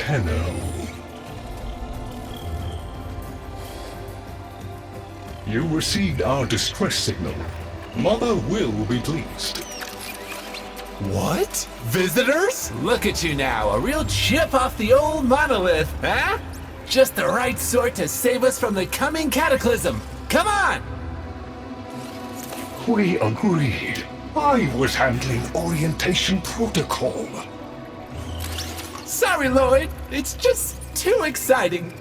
Tenno. You received our distress signal. Mother will be pleased. What? Visitors? Look at you now, a real chip off the old monolith, huh? Just the right sort to save us from the coming cataclysm. Come on! We agreed. I was handling orientation protocol. Sorry, Lloyd. It's just too exciting.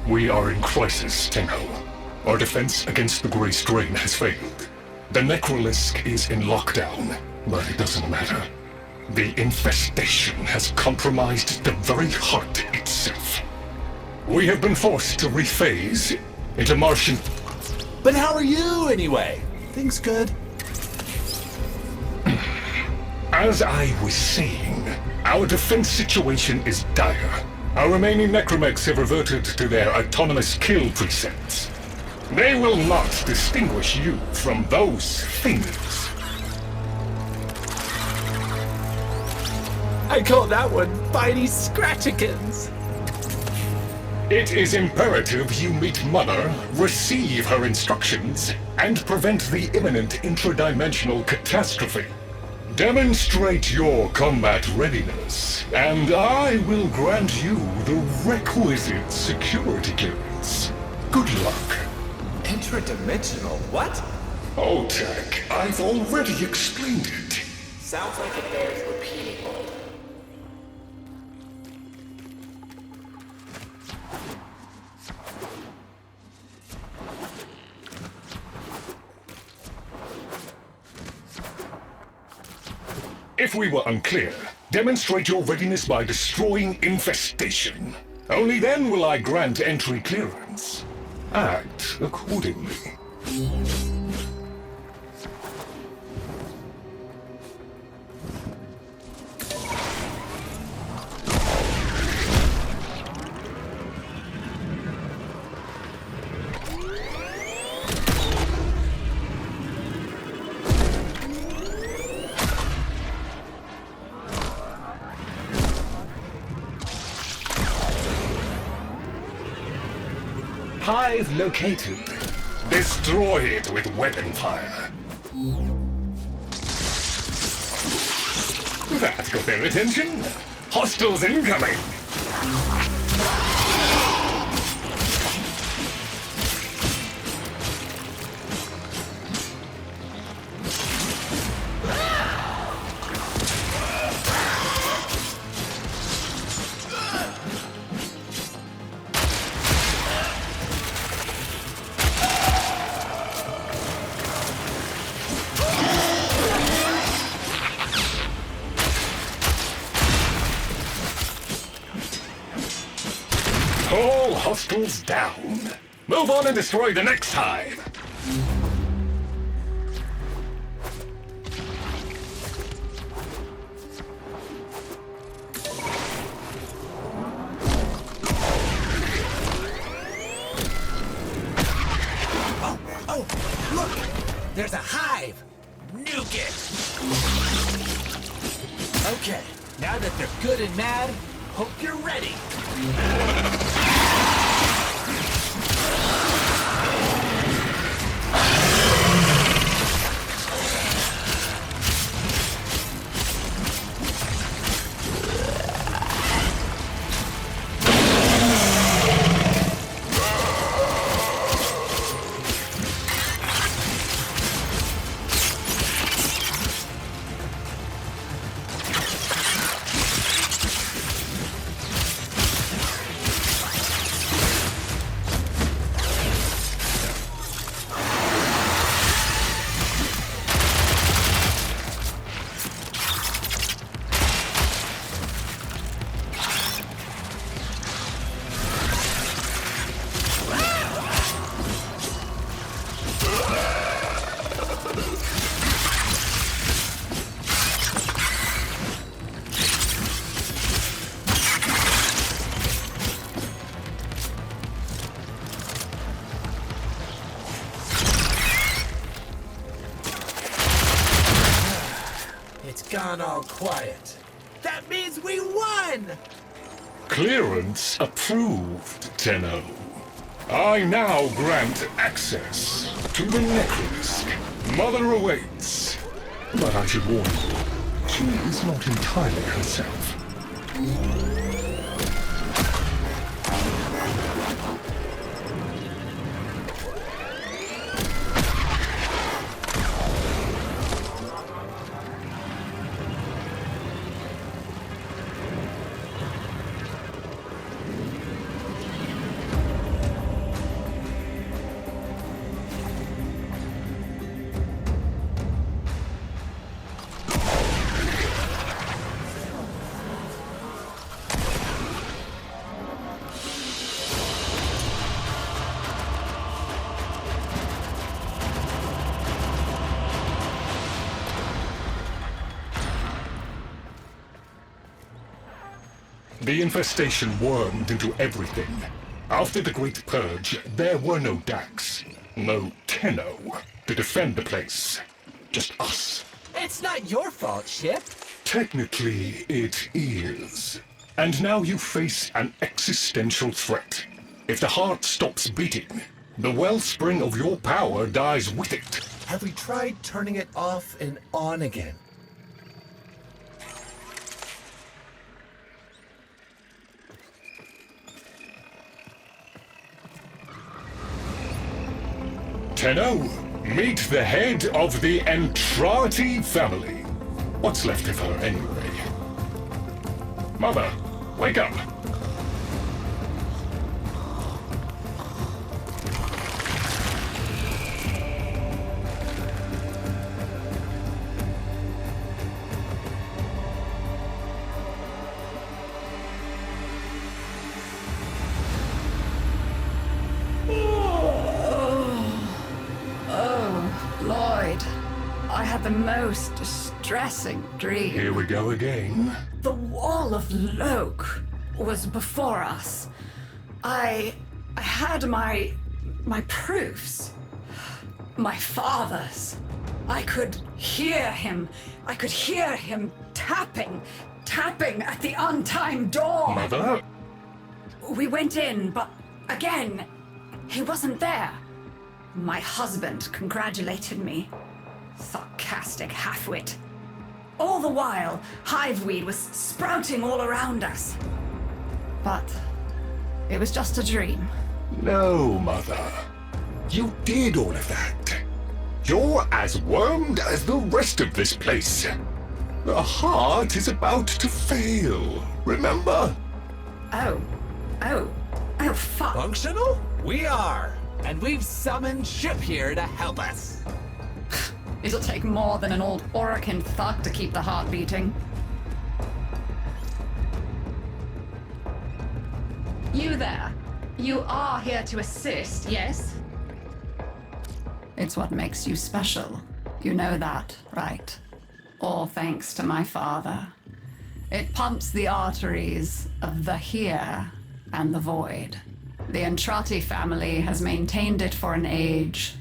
We are in crisis, Tenno. Our defense against the Grey Strain has failed. The Necrolisk is in lockdown, but it doesn't matter. The infestation has compromised the very heart itself. We have been forced to rephase into Martian... But how are you, anyway? Things good? As I was saying, our defense situation is dire. Our remaining necromechs have reverted to their autonomous kill precepts. They will not distinguish you from those things. I call that one Bitey Scratchikins. It is imperative you meet Mother, receive her instructions, and prevent the imminent intradimensional catastrophe. Demonstrate your combat readiness, and I will grant you the requisite security clearance. Good luck. Intradimensional what? Oh, Tech, I've already explained it. Sounds like it bears repeating. If we were unclear, demonstrate your readiness by destroying infestation. Only then will I grant entry clearance. Act accordingly. Hive located. Destroy it with weapon fire. That got their attention. Hostiles incoming. All hostiles down. Move on and destroy the next hive. Oh, look! There's a hive! Nuke it! Okay, now that they're good and mad, hope you're ready. It's gone all quiet. That means we won! Clearance approved, Tenno. I now grant access to the Necromask. Mother awaits. But I should warn you, she is not entirely herself. The infestation wormed into everything. After the Great Purge, there were no Dax, no Tenno to defend the place. Just us. It's not your fault, Ship. Technically, it is. And now you face an existential threat. If the heart stops beating, the wellspring of your power dies with it. Have we tried turning it off and on again? Tenno, meet the head of the Entrati family. What's left of her, anyway? Mother, wake up! Lloyd, I had the most distressing dream. Here we go again. The wall of Loke was before us. I had my proofs. My father's. I could hear him. I could hear him tapping at the untimed door. Mother? We went in, but again, he wasn't there. My husband congratulated me. Sarcastic halfwit. All the while, hiveweed was sprouting all around us. But it was just a dream. No, Mother. You did all of that. You're as wormed as the rest of this place. The heart is about to fail, remember? Oh, fuck. Functional? We are. And we've summoned Ship here to help us. It'll take more than an old Orokin thug to keep the heart beating. You there. You are here to assist, yes? It's what makes you special. You know that, right? All thanks to my father. It pumps the arteries of the here and the void. The Entrati family has maintained it for an age,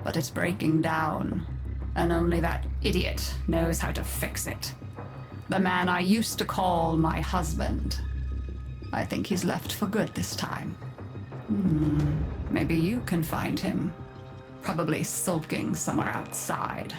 but it's breaking down, and only that idiot knows how to fix it. The man I used to call my husband. I think he's left for good this time. Maybe you can find him. Probably sulking somewhere outside.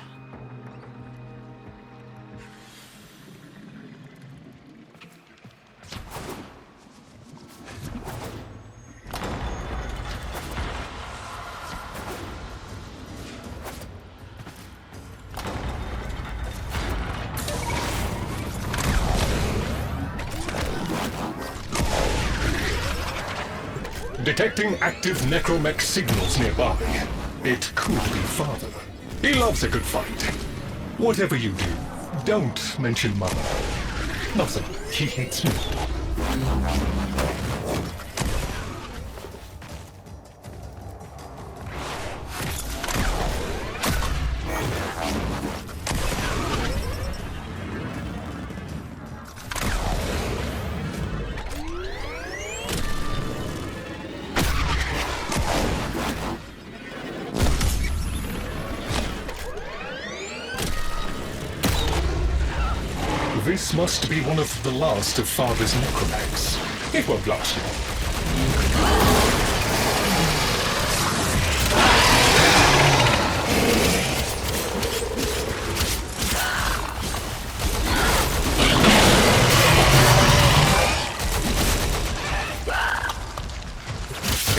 Detecting active necromech signals nearby. It could be Father. He loves a good fight. Whatever you do, don't mention Mother. Not that he hates me. This must be one of the last of Father's necromags. It won't last long.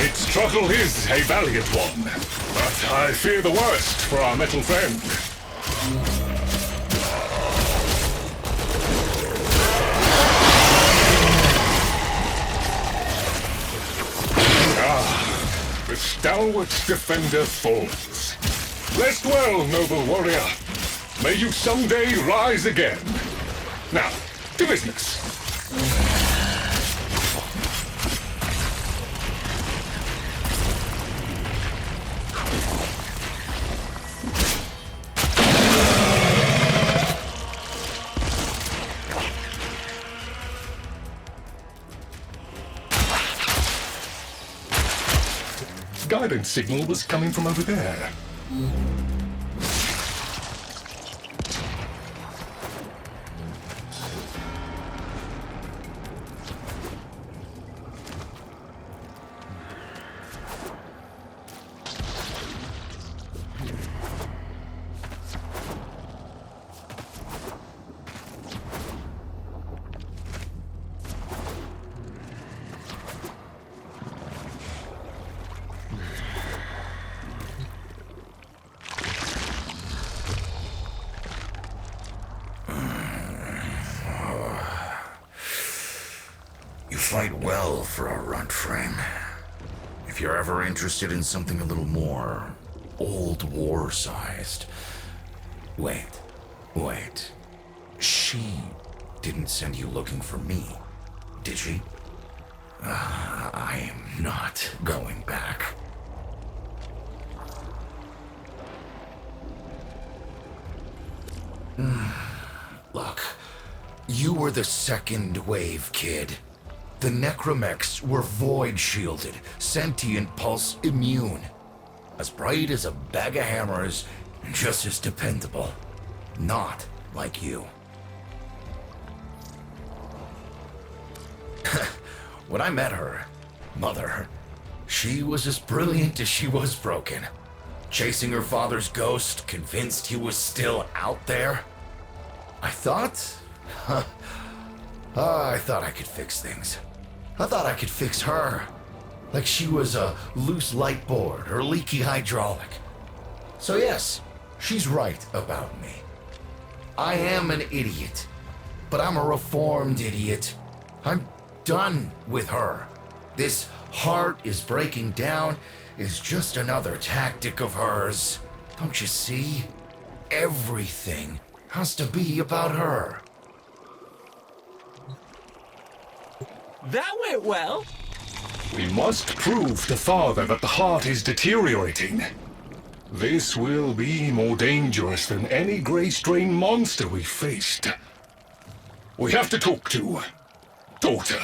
Its struggle is a valiant one, but I fear the worst for our metal friend. The stalwart defender falls. Rest well, noble warrior. May you someday rise again. Now, to business. Guidance signal was coming from over there. Fight well for a runt frame. If you're ever interested in something a little more old war-sized. Wait. She didn't send you looking for me, did she? I am not going back. Look, you were the second wave, kid. The necromechs were void-shielded, sentient pulse immune. As bright as a bag of hammers, just as dependable. Not like you. When I met her, Mother, she was as brilliant as she was broken. Chasing her father's ghost, convinced he was still out there. I thought I could fix things. I thought I could fix her. Like she was a loose light board or leaky hydraulic. So yes, she's right about me. I am an idiot, but I'm a reformed idiot. I'm done with her. This heart is breaking down is just another tactic of hers. Don't you see? Everything has to be about her. That went well. We must prove to Father that the heart is deteriorating. This will be more dangerous than any gray strain monster we faced. We have to talk to daughter.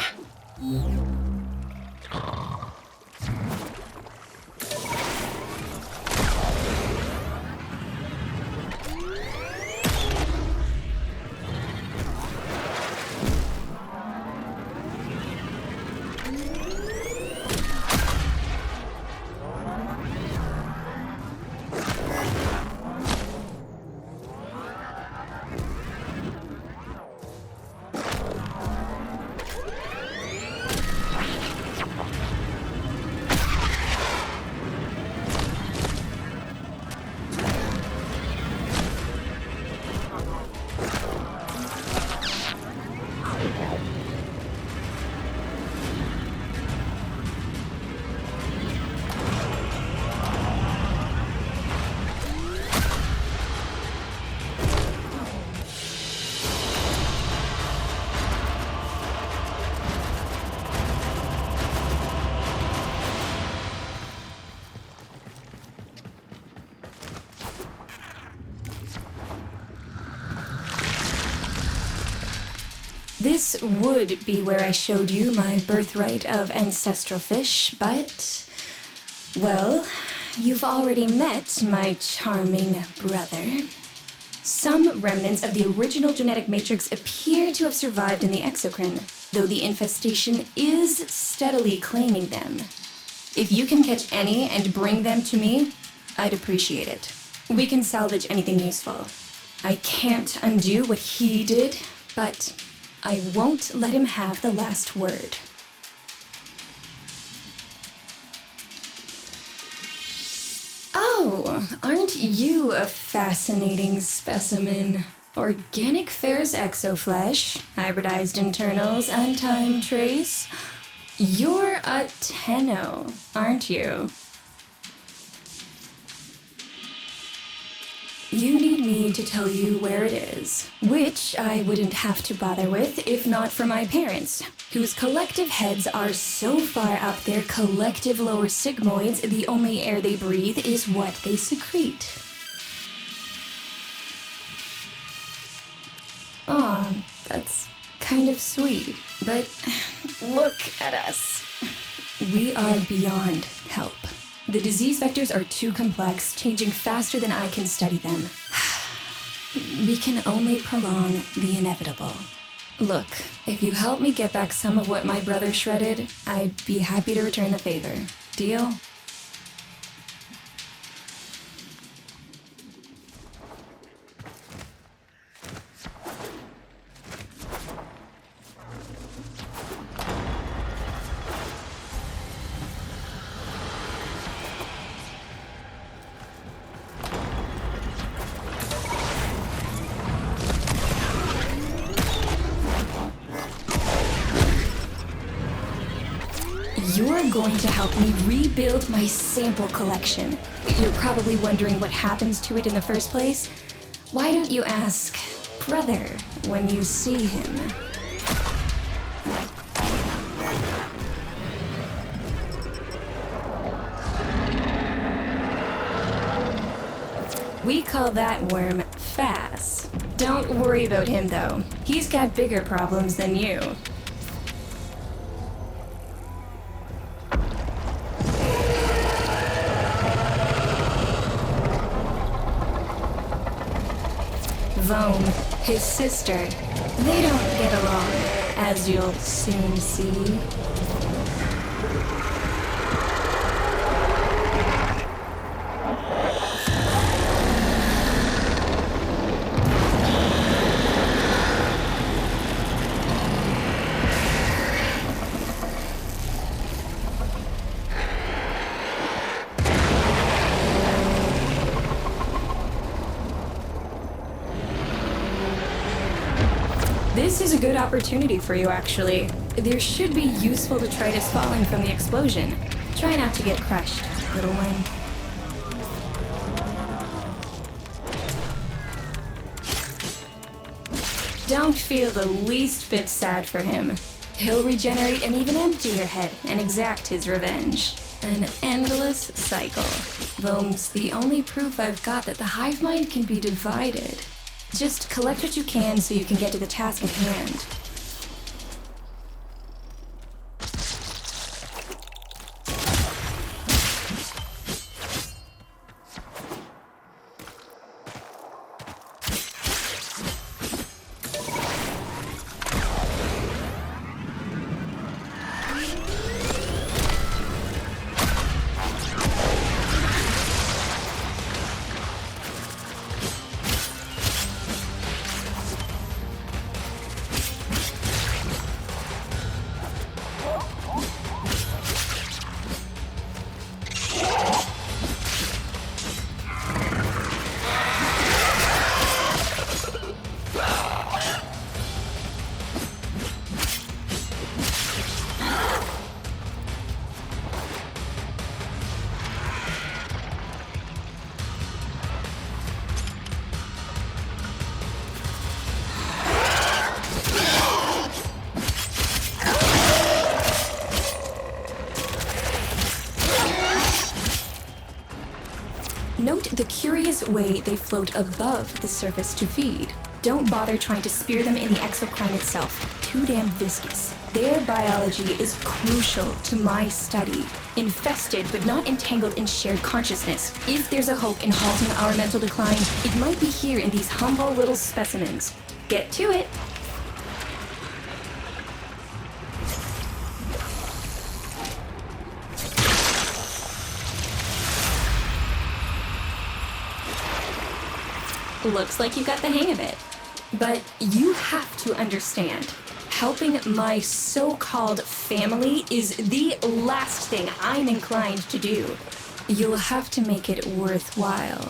This would be where I showed you my birthright of ancestral fish, but, well, you've already met my charming brother. Some remnants of the original genetic matrix appear to have survived in the exocrine, though the infestation is steadily claiming them. If you can catch any and bring them to me, I'd appreciate it. We can salvage anything useful. I can't undo what he did, but I won't let him have the last word. Oh, aren't you a fascinating specimen? Organic ferrous exoflesh, hybridized internals, and time trace. You're a Tenno, aren't you? You need me to tell you where it is, which I wouldn't have to bother with if not for my parents, whose collective heads are so far up their collective lower sigmoids the only air they breathe is what they secrete. Aw, that's kind of sweet, but look at us. We are beyond help. The disease vectors are too complex, changing faster than I can study them. We can only prolong the inevitable. Look, if you help me get back some of what my brother shredded, I'd be happy to return the favor. Deal? You're going to help me rebuild my sample collection. You're probably wondering what happens to it in the first place. Why don't you ask brother when you see him? We call that worm Fass. Don't worry about him though. He's got bigger problems than you. Vome, his sister, they don't get along, as you'll soon see. This is a good opportunity for you, actually. There should be useful detritus falling from the explosion. Try not to get crushed, little one. Don't feel the least bit sad for him. He'll regenerate an even emptier head and exact his revenge. An endless cycle. Vome's the only proof I've got that the hive mind can be divided. Just collect what you can so you can get to the task at hand. Note the curious way they float above the surface to feed. Don't bother trying to spear them in the exocrine itself. too damn viscous. Their biology is crucial to my study. Infested but not entangled in shared consciousness. If there's a hope in halting our mental decline, it might be here in these humble little specimens. Get to it! Looks like you got the hang of it. But you have to understand, helping my so-called family is the last thing I'm inclined to do. You'll have to make it worthwhile.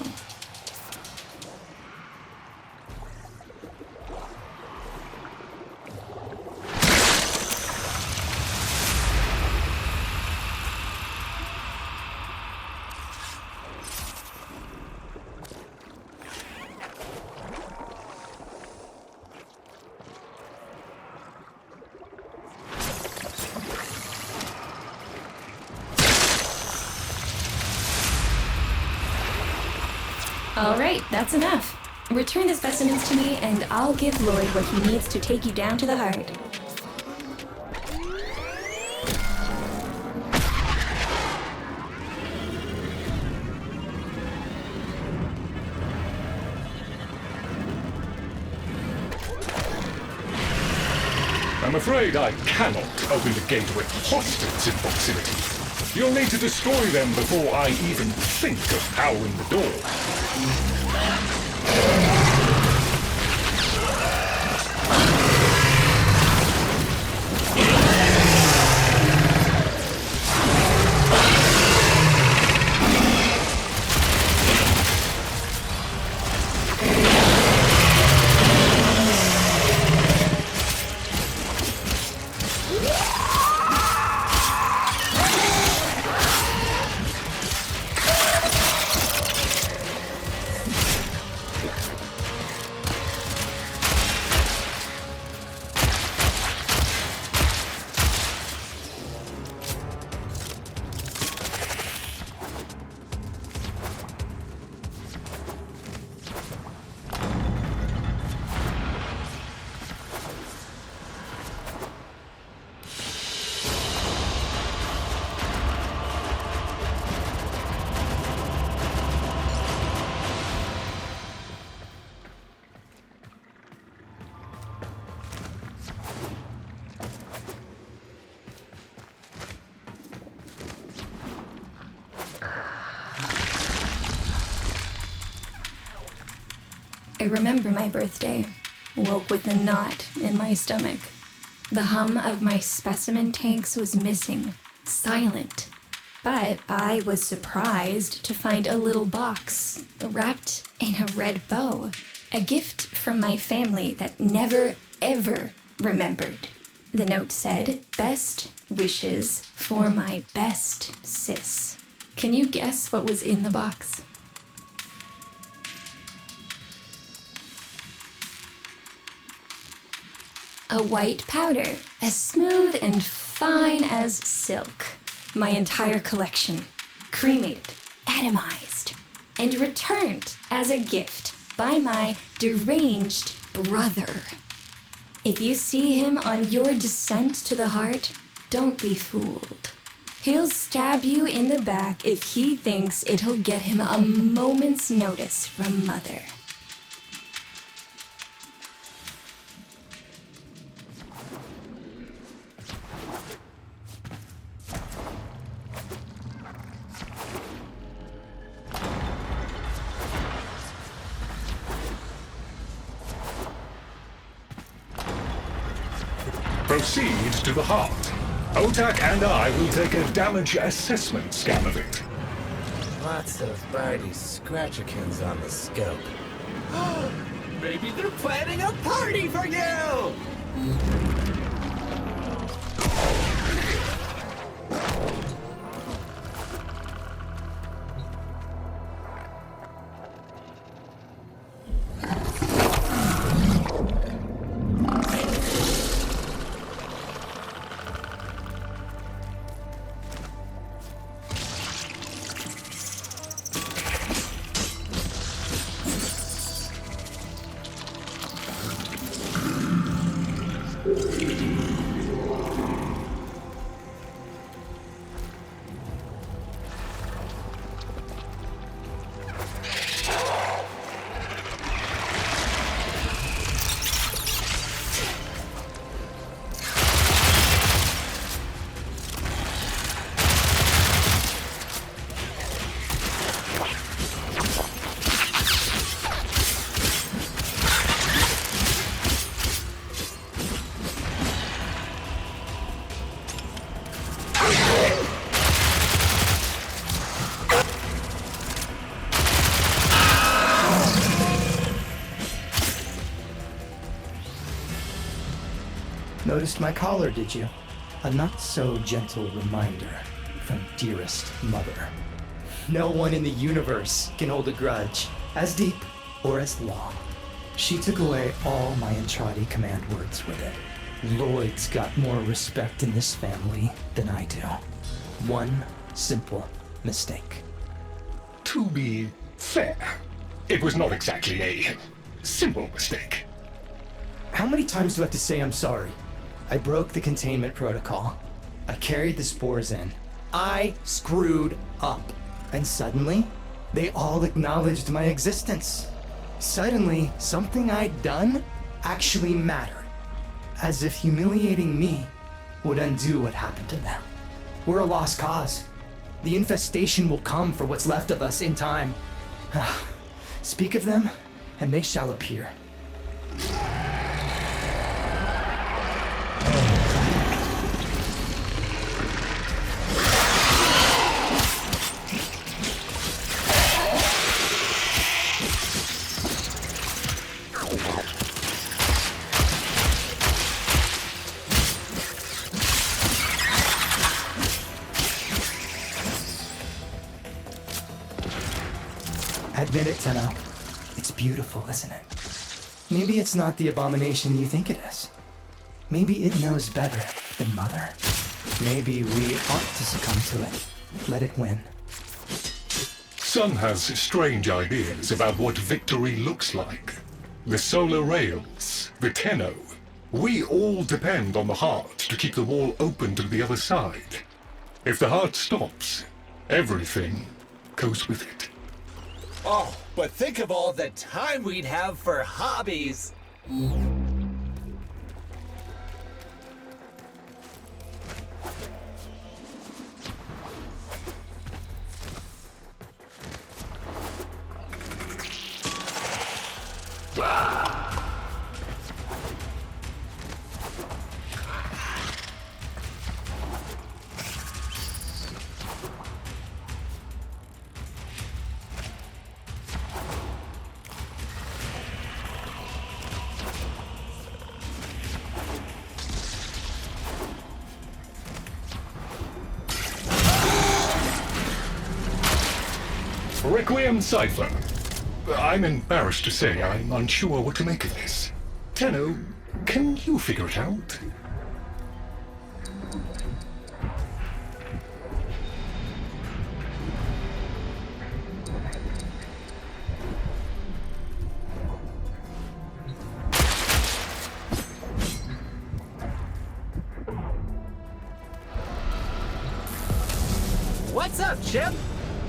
All right, that's enough. Return the specimens to me, and I'll give Lloyd what he needs to take you down to the heart. I'm afraid I cannot open the gate with hostiles in proximity. You'll need to destroy them before I even think of powering the door. I remember my birthday. Woke with a knot in my stomach. The hum of my specimen tanks was missing, silent. But I was surprised to find a little box wrapped in a red bow. A gift from my family that never, ever remembered. The note said, "Best wishes for my best sis." Can you guess what was in the box? A white powder, as smooth and fine as silk. My entire collection, cremated, atomized, and returned as a gift by my deranged brother. If you see him on your descent to the heart, don't be fooled. He'll stab you in the back if he thinks it'll get him a moment's notice from Mother. Proceed to the heart. Otak and I will take a damage assessment scan of it. Lots of Barty Scratchikins on the scope. Maybe they're planning a party for you! Noticed my collar, did you? A not-so-gentle reminder from dearest mother. No one in the universe can hold a grudge as deep or as long. She took away all my Entrati command words with it. Lloyd's got more respect in this family than I do. One simple mistake. To be fair, it was not exactly a simple mistake. How many times do I have to say I'm sorry? I broke the containment protocol. I carried the spores in. I screwed up. And suddenly, they all acknowledged my existence. Suddenly, something I'd done actually mattered. As if humiliating me would undo what happened to them. We're a lost cause. The infestation will come for what's left of us in time. Speak of them, and they shall appear. Admit it, Tenno. It's beautiful, isn't it? Maybe it's not the abomination you think it is. Maybe it knows better than Mother. Maybe we ought to succumb to it. Let it win. Sun has strange ideas about what victory looks like. The solar rails, the Tenno. We all depend on the heart to keep the wall open to the other side. If the heart stops, everything goes with it. Oh, but think of all the time we'd have for hobbies. Requiem Cipher. I'm embarrassed to say I'm unsure what to make of this. Tenno, can you figure it out? What's up, Chip?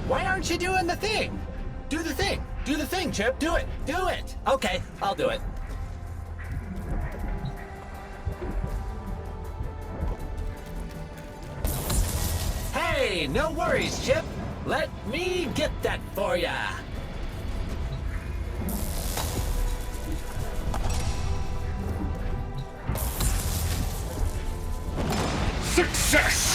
Why aren't you doing the thing? Do the thing. Do the thing, Chip. Do it. Do it. Okay, I'll do it. Hey, no worries, Chip. Let me get that for ya. Success!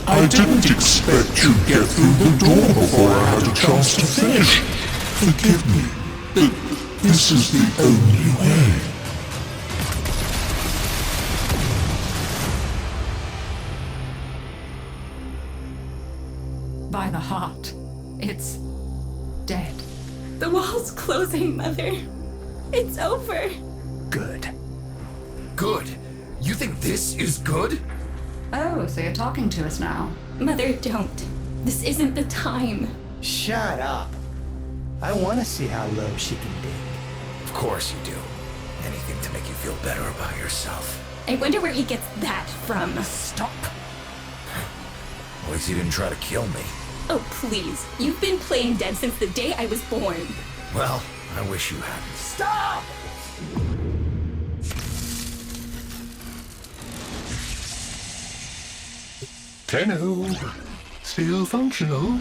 I didn't expect you'd get through the door before I had a chance to finish. Forgive me, but this is the only way. By the heart, it's dead. The wall's closing, Mother. It's over. Good. Good? You think this is good? Oh, so you're talking to us now. Mother, don't. This isn't the time. Shut up. I want to see how low she can dig. Of course you do. Anything to make you feel better about yourself. I wonder where he gets that from. Stop. At least he didn't try to kill me. Oh, please. You've been playing dead since the day I was born. Well, I wish you hadn't. Stop! Tenno, still functional.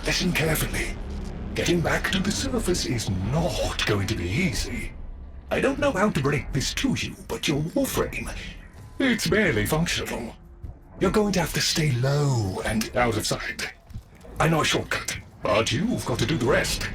Listen carefully. Getting back to the surface is not going to be easy. I don't know how to break this to you, but your warframe, it's barely functional. You're going to have to stay low and out of sight. I know a shortcut, but you've got to do the rest.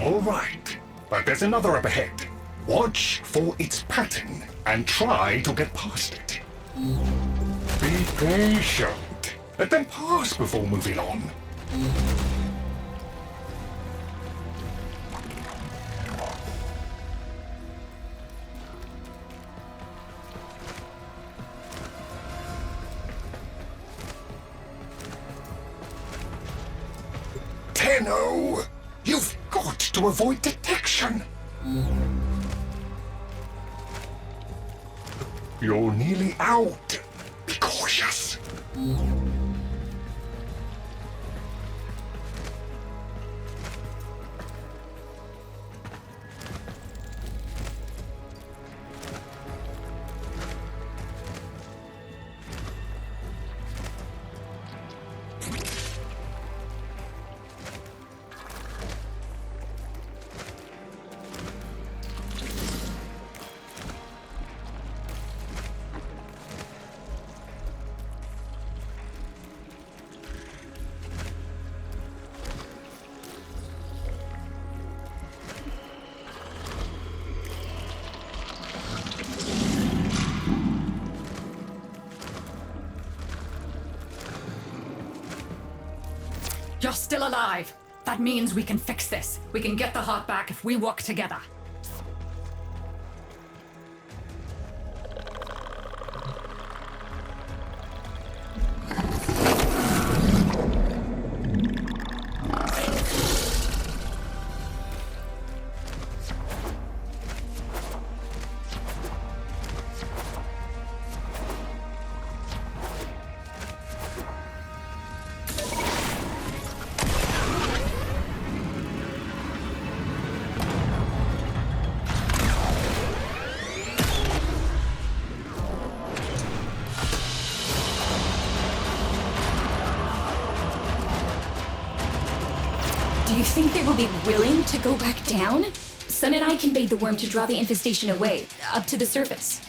All right, but there's another up ahead. Watch for its pattern and try to get past it. Be patient. Let them pass before moving on. Tenno! You've got to avoid detection! You're nearly out. Be cautious. You're still alive. That means we can fix this. We can get the heart back if we work together. Do you think they will be willing to go back down? Sun and I conveyed the worm to draw the infestation away, up to the surface.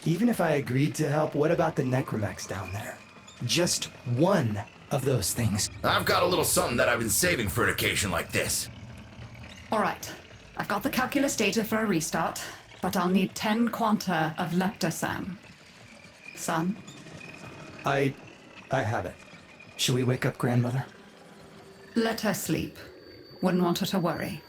Even if I agreed to help, what about the necromechs down there? Just one of those things. I've got a little something that I've been saving for an occasion like this. All right. I've got the calculus data for a restart, but I'll need 10 quanta of leptosam. Son? I have it. Should we wake up grandmother? Let her sleep. Wouldn't want her to worry.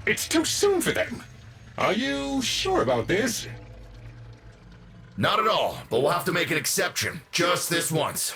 It's too soon for them. Are you sure about this? Not at all, but we'll have to make an exception. Just this once.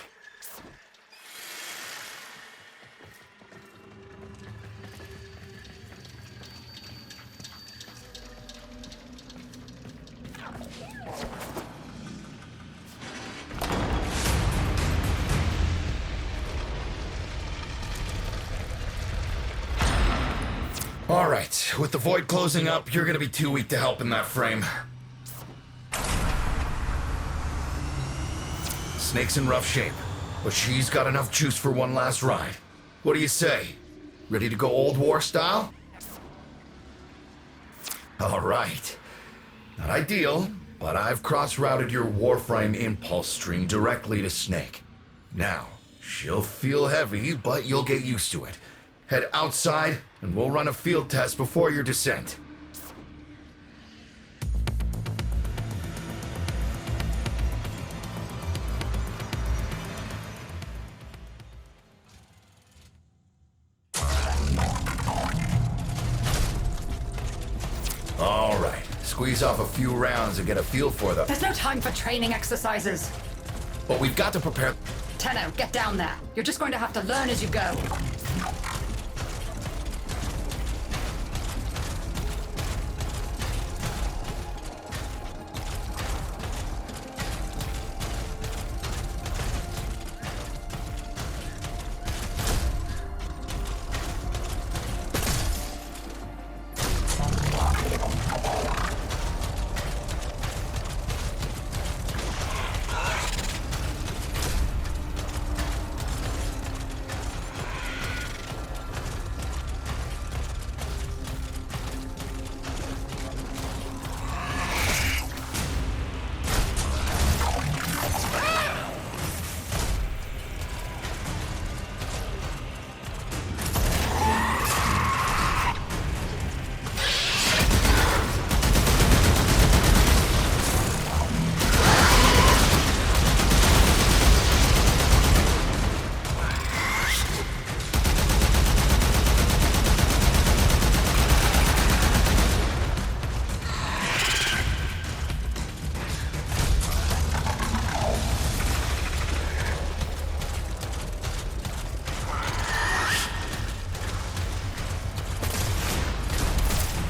Alright, with the void closing up, you're gonna be too weak to help in that frame. Snake's in rough shape, but she's got enough juice for one last ride. What do you say? Ready to go old war style? Alright. Not ideal, but I've cross-routed your Warframe impulse stream directly to Snake. Now, she'll feel heavy, but you'll get used to it. Head outside, and we'll run a field test before your descent. All right, squeeze off a few rounds and get a feel for them. There's no time for training exercises. But we've got to prepare... Tenno, get down there. You're just going to have to learn as you go.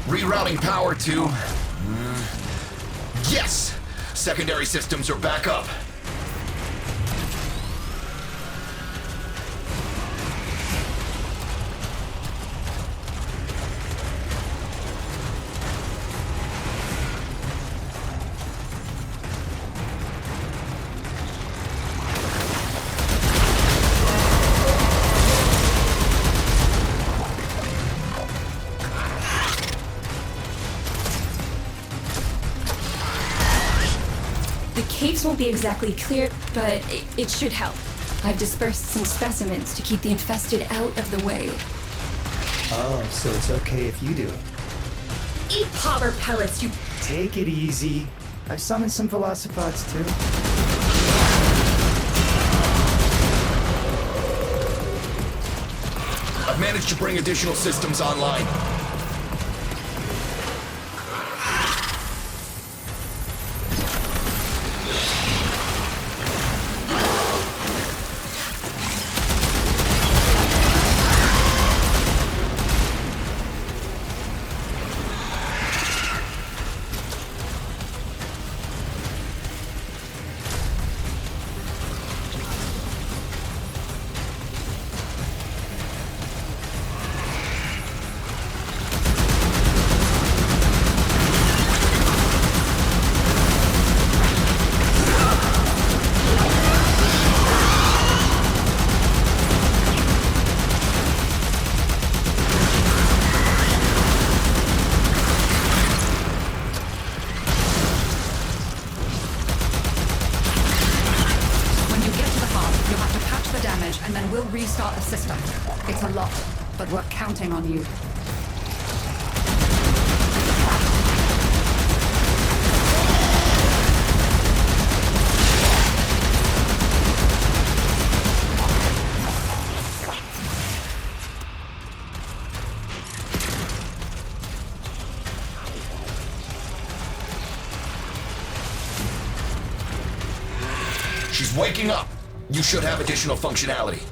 Rerouting power to... Yes! Secondary systems are back up. Caves won't be exactly clear, but it should help. I've dispersed some specimens to keep the infested out of the way. Oh, so it's okay if you do it. Eat popper pellets, you... Take it easy. I've summoned some velocipods too. I've managed to bring additional systems online. And then we'll restart the system. It's a lot, but we're counting on you. waking up. You should have additional functionality.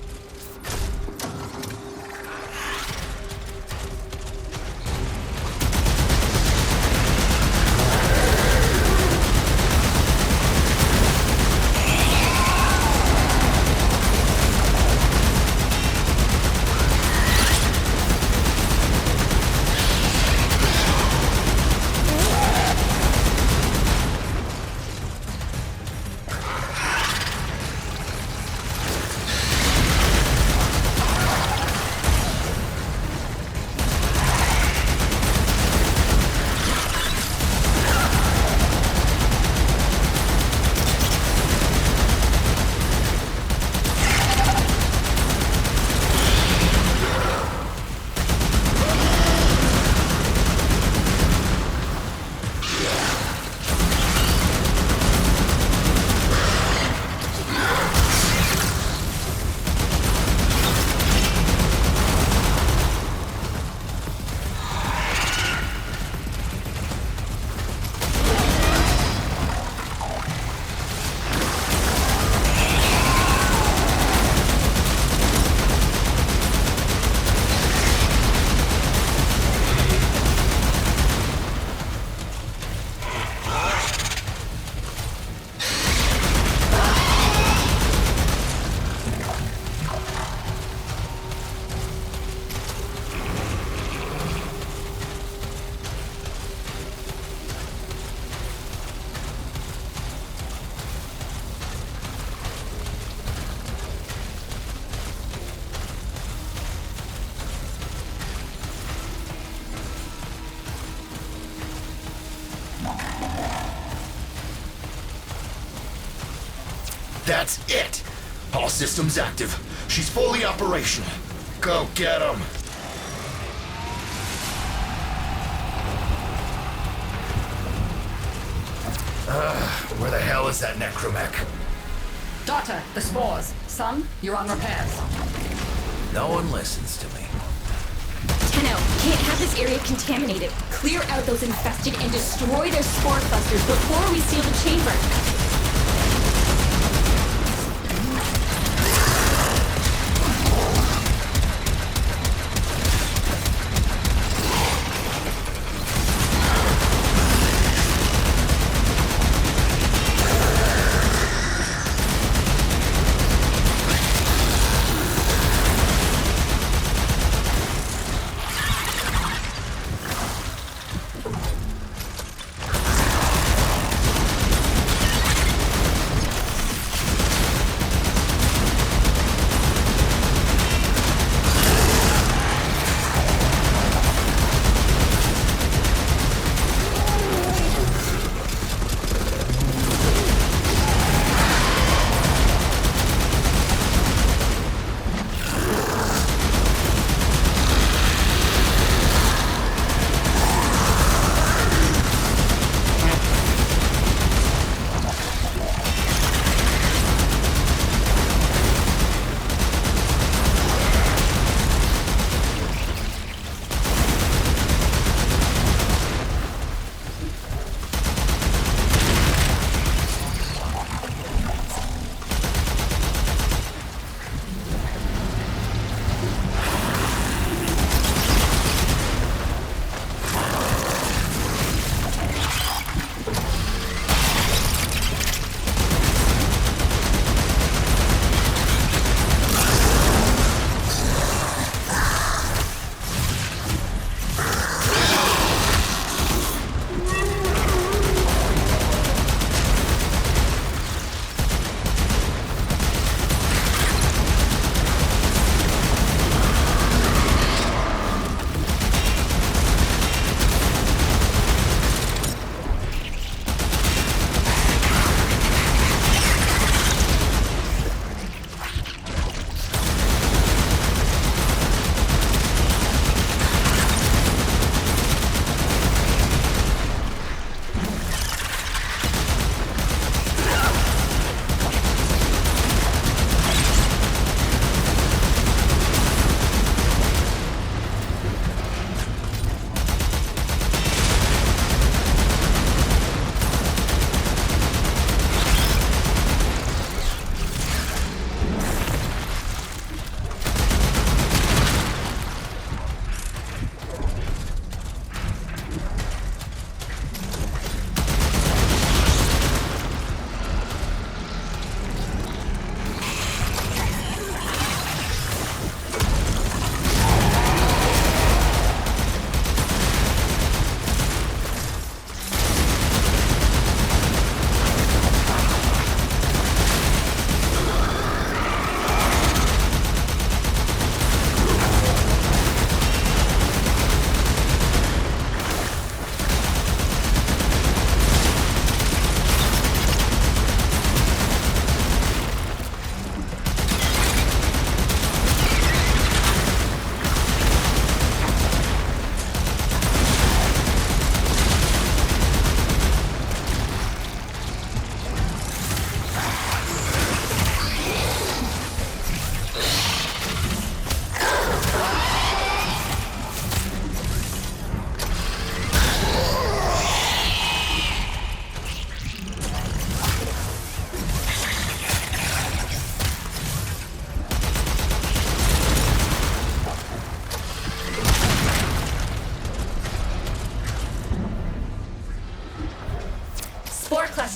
That's it! All systems active. She's fully operational. Go get 'em! Where the hell is that necromech? Daughter, the spores. Son, you're on repairs. No one listens to me. Tenno, can't have this area contaminated. Clear out those infested and destroy their spore clusters before we seal the chamber.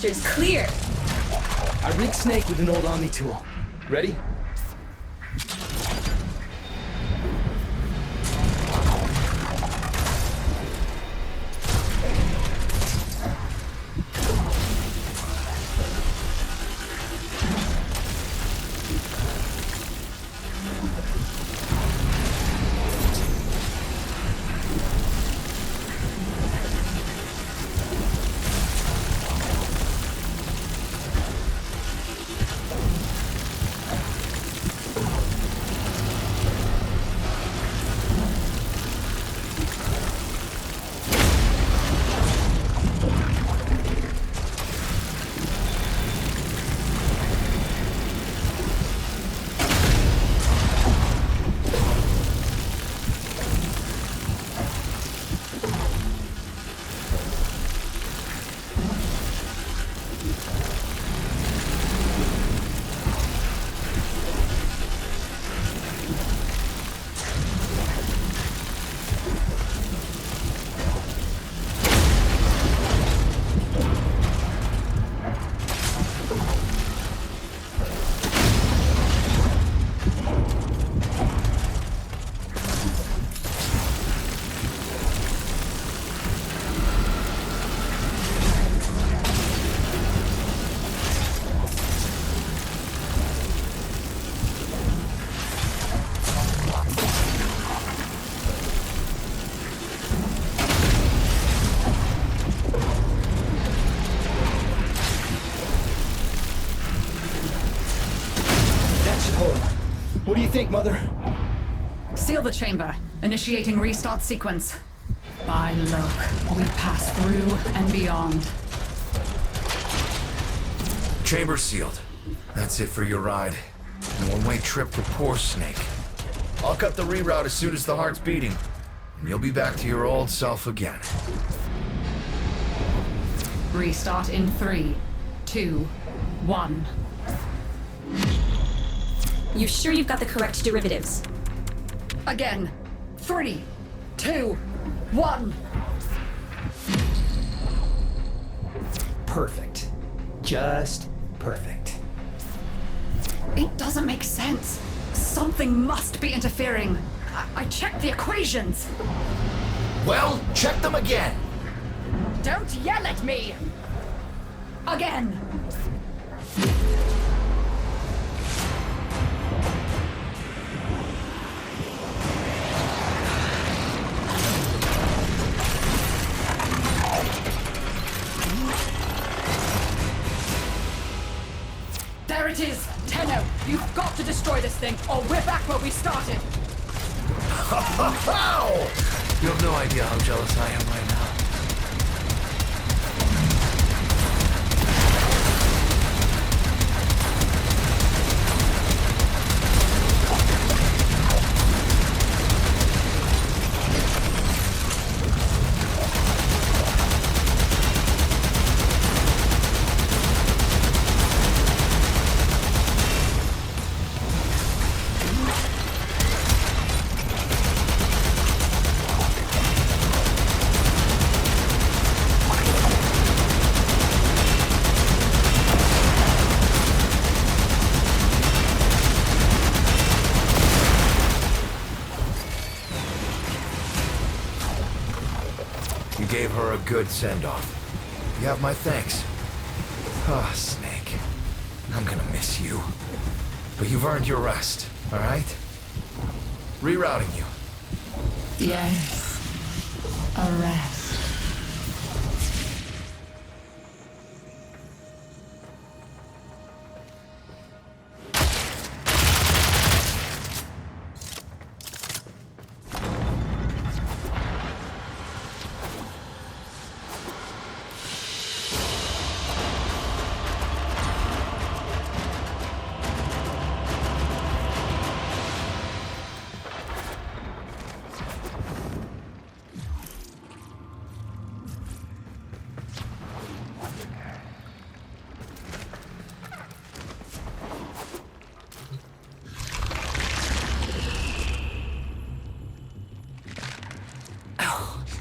blasters clear. I rigged Snake with an old Omni tool. Ready? What do you think, Mother? Seal the chamber. Initiating restart sequence. By Loke, we pass through and beyond. Chamber sealed. That's it for your ride. A one-way trip for poor Snake. I'll cut the reroute as soon as the heart's beating, and you'll be back to your old self again. Restart in 3, 2, 1. You sure you've got the correct derivatives? Again. 3, 2, 1. Perfect. Just perfect. It doesn't make sense. Something must be interfering. I checked the equations. Well, check them again! Don't yell at me! Again! There it is! Tenno, you've got to destroy this thing, or we're back where we started! How? You have no idea how jealous I am right now. Gave her a good send-off. You have my thanks. Ah, Snake. I'm gonna miss you. But you've earned your rest, all right? Rerouting you. Yes. A rest.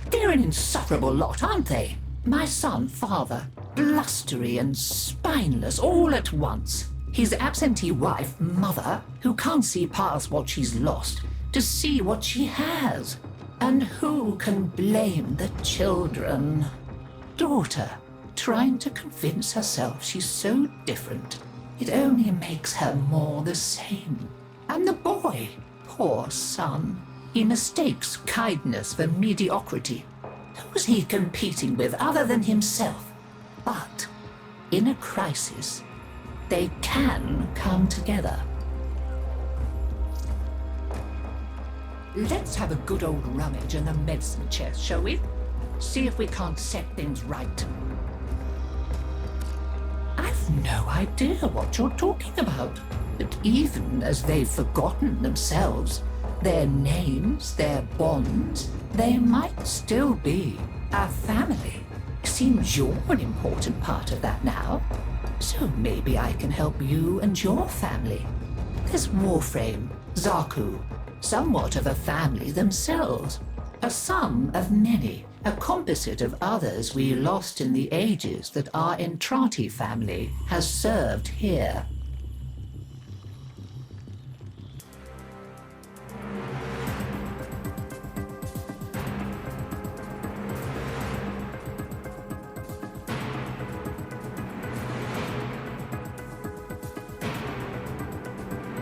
They're an insufferable lot, aren't they? My son, father. blustery and spineless all at once. His absentee wife, mother, who can't see past what she's lost to see what she has. And who can blame the children? Daughter, trying to convince herself she's so different. It only makes her more the same. And the boy, poor son, he mistakes kindness for mediocrity. Who's he competing with other than himself? But in a crisis, they can come together. Let's have a good old rummage in the medicine chest, shall we? See if we can't set things right. I've no idea what you're talking about. But even as they've forgotten themselves, their names, their bonds, they might still be a family. Seems you're an important part of that now. So maybe I can help you and your family. There's Warframe, Zaku, somewhat of a family themselves. A sum of many, a composite of others we lost in the ages that our Entrati family has served here.